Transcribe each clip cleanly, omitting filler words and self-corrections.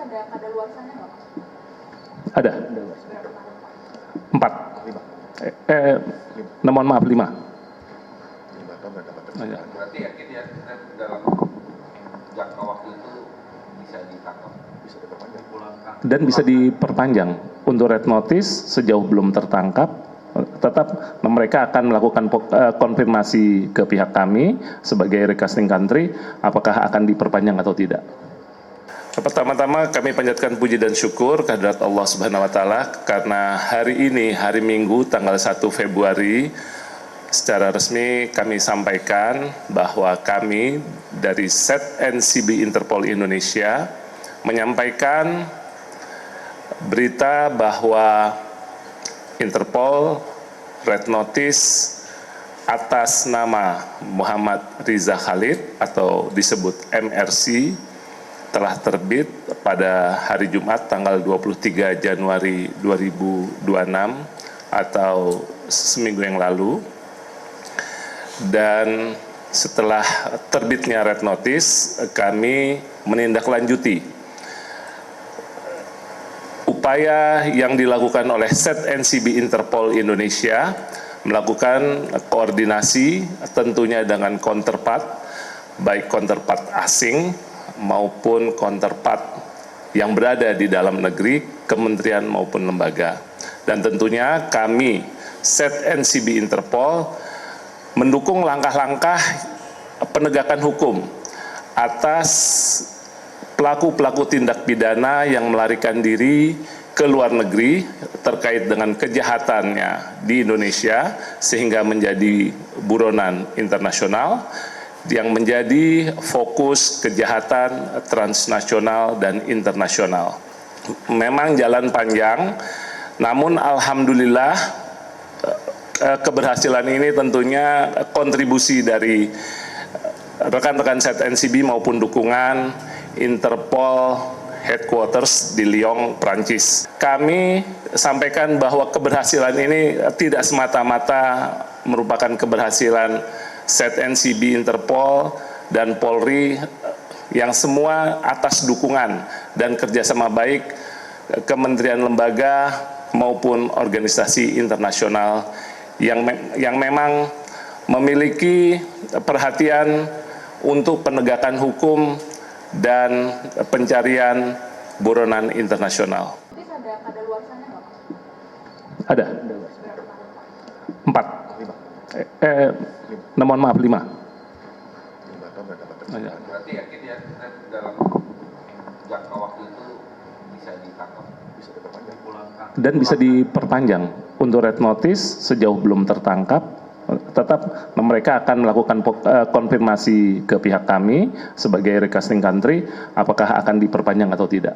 ada kadaluarsanya nggak, Mas? Ada. 4. Mohon maaf 5. Berarti yakin ya dalam jangka waktu itu bisa ditangkap, bisa dipulangkan. Dan bisa diperpanjang. Untuk red notice sejauh belum tertangkap, tetap mereka akan melakukan konfirmasi ke pihak kami sebagai requesting country apakah akan diperpanjang atau tidak. Pertama-tama kami panjatkan puji dan syukur kehadirat Allah Subhanahu wa taala karena hari ini, hari Minggu tanggal 1 Februari secara resmi kami sampaikan bahwa kami dari ZNCB Interpol Indonesia menyampaikan berita bahwa Interpol red notice atas nama Muhammad Riza Khalid atau disebut MRC telah terbit pada hari Jumat tanggal 23 Januari 2026 atau seminggu yang lalu. Dan setelah terbitnya red notice, kami menindaklanjuti upaya yang dilakukan oleh ZNCB Interpol Indonesia melakukan koordinasi tentunya dengan counterpart, baik counterpart asing maupun counterpart yang berada di dalam negeri, kementerian maupun lembaga. Dan tentunya kami, ZNCB Interpol, mendukung langkah-langkah penegakan hukum atas pelaku-pelaku tindak pidana yang melarikan diri ke luar negeri terkait dengan kejahatannya di Indonesia sehingga menjadi buronan internasional yang menjadi fokus kejahatan transnasional dan internasional. Memang jalan panjang, namun alhamdulillah keberhasilan ini tentunya kontribusi dari rekan-rekan ZNCB maupun dukungan Interpol Headquarters di Lyon, Prancis. Kami sampaikan bahwa keberhasilan ini tidak semata-mata merupakan keberhasilan ZNCB Interpol dan Polri yang semua atas dukungan dan kerjasama baik kementerian lembaga maupun organisasi internasional yang memang memiliki perhatian untuk penegakan hukum dan pencarian buronan internasional. Ada kadaluarsanya nggak, Mas? Ada. 4. Mohon maaf 5. Berarti yakin ya dalam jangka waktu itu bisa ditangkap, bisa dipulangkan. Dan bisa diperpanjang. Untuk red notice sejauh belum tertangkap, tetap mereka akan melakukan konfirmasi ke pihak kami sebagai requesting country apakah akan diperpanjang atau tidak.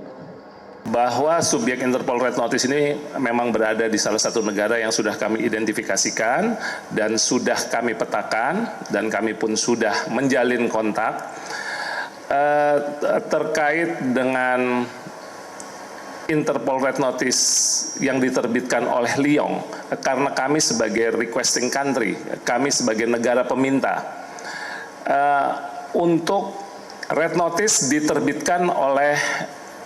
Bahwa subjek Interpol red notice ini memang berada di salah satu negara yang sudah kami identifikasikan dan sudah kami petakan dan kami pun sudah menjalin kontak terkait dengan Interpol red notice yang diterbitkan oleh Lyon, karena kami sebagai requesting country, kami sebagai negara peminta, untuk red notice diterbitkan oleh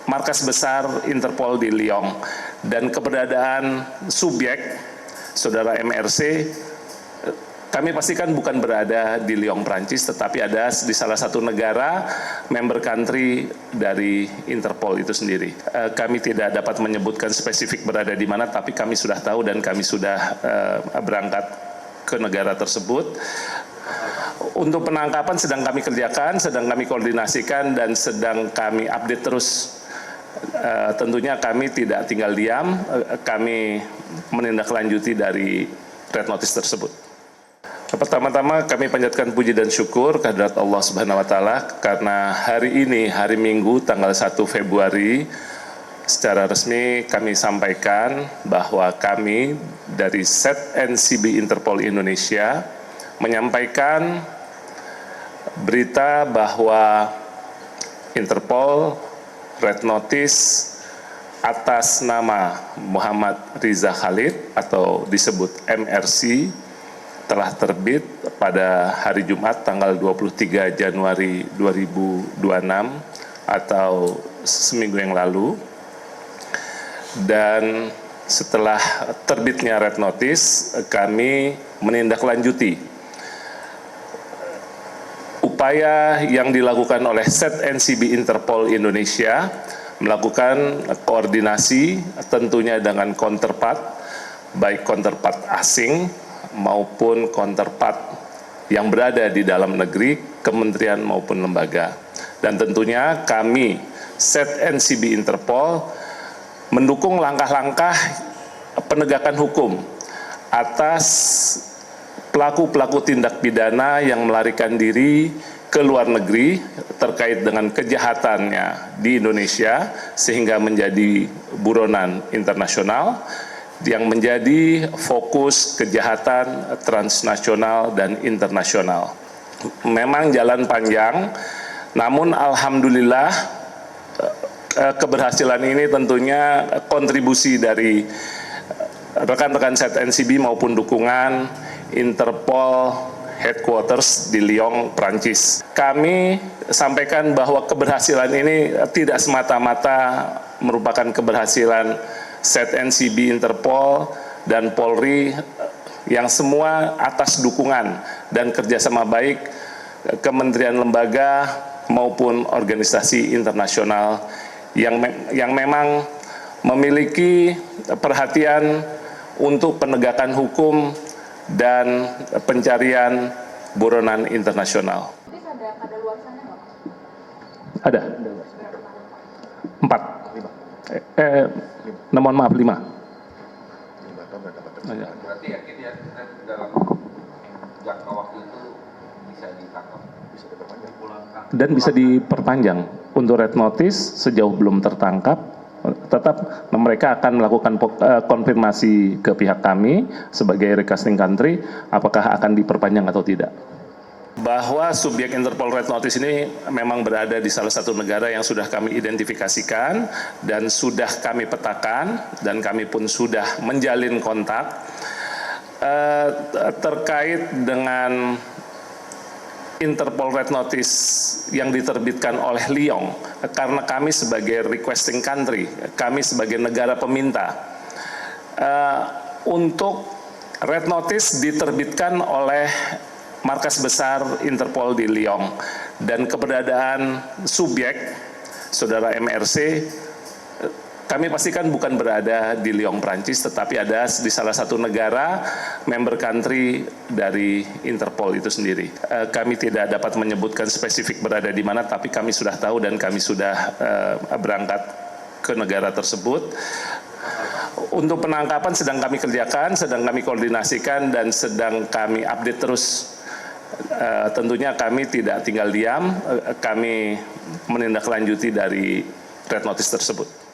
markas besar Interpol di Lyon, dan keberadaan subjek saudara MRC kami pastikan bukan berada di Lyon, Prancis, tetapi ada di salah satu negara member country dari Interpol itu sendiri. Kami tidak dapat menyebutkan spesifik berada di mana, tapi kami sudah tahu dan kami sudah berangkat ke negara tersebut. Untuk penangkapan sedang kami kerjakan, sedang kami koordinasikan, dan sedang kami update terus. Tentunya kami tidak tinggal diam, kami menindaklanjuti dari red notice tersebut. Pertama-tama kami panjatkan puji dan syukur kehadirat Allah Subhanahu wa taala karena hari ini, hari Minggu tanggal 1 Februari secara resmi kami sampaikan bahwa kami dari ZNCB Interpol Indonesia menyampaikan berita bahwa Interpol red notice atas nama Muhammad Riza Khalid atau disebut MRC telah terbit pada hari Jumat tanggal 23 Januari 2026 atau seminggu yang lalu. Dan setelah terbitnya red notice, kami menindaklanjuti upaya yang dilakukan oleh SET-NCB Interpol Indonesia melakukan koordinasi tentunya dengan counterpart, baik counterpart asing maupun counterpart yang berada di dalam negeri, kementerian maupun lembaga. Dan tentunya kami, SET-NCB Interpol, mendukung langkah-langkah penegakan hukum atas pelaku-pelaku tindak pidana yang melarikan diri ke luar negeri terkait dengan kejahatannya di Indonesia sehingga menjadi buronan internasional yang menjadi fokus kejahatan transnasional dan internasional. Memang jalan panjang, namun alhamdulillah keberhasilan ini tentunya kontribusi dari rekan-rekan SET-NCB maupun dukungan Interpol Headquarters di Lyon, Prancis. Kami sampaikan bahwa keberhasilan ini tidak semata-mata merupakan keberhasilan SET-NCB Interpol dan Polri yang semua atas dukungan dan kerjasama baik kementerian lembaga maupun organisasi internasional yang memang memiliki perhatian untuk penegakan hukum dan pencarian buronan internasional. Tapi ada kadaluarsanya nggak, Pak? Ada. 4. Mohon maaf 5. Berarti yakin ya dalam jangka waktu itu bisa ditangkap, bisa diperpanjang Dan bisa diperpanjang. Untuk red notice sejauh belum tertangkap, tetap mereka akan melakukan konfirmasi ke pihak kami sebagai requesting country apakah akan diperpanjang atau tidak. Bahwa subjek Interpol red notice ini memang berada di salah satu negara yang sudah kami identifikasikan dan sudah kami petakan, dan kami pun sudah menjalin kontak terkait dengan Interpol red notice yang diterbitkan oleh Lyon, karena kami sebagai requesting country, kami sebagai negara peminta, untuk red notice diterbitkan oleh markas besar Interpol di Lyon, dan keberadaan subjek saudara MRC kami pastikan bukan berada di Lyon, Prancis, tetapi ada di salah satu negara member country dari Interpol itu sendiri. Kami tidak dapat menyebutkan spesifik berada di mana, tapi kami sudah tahu dan kami sudah berangkat ke negara tersebut. Untuk penangkapan sedang kami kerjakan, sedang kami koordinasikan, dan sedang kami update terus. Tentunya kami tidak tinggal diam, kami menindaklanjuti dari red notice tersebut.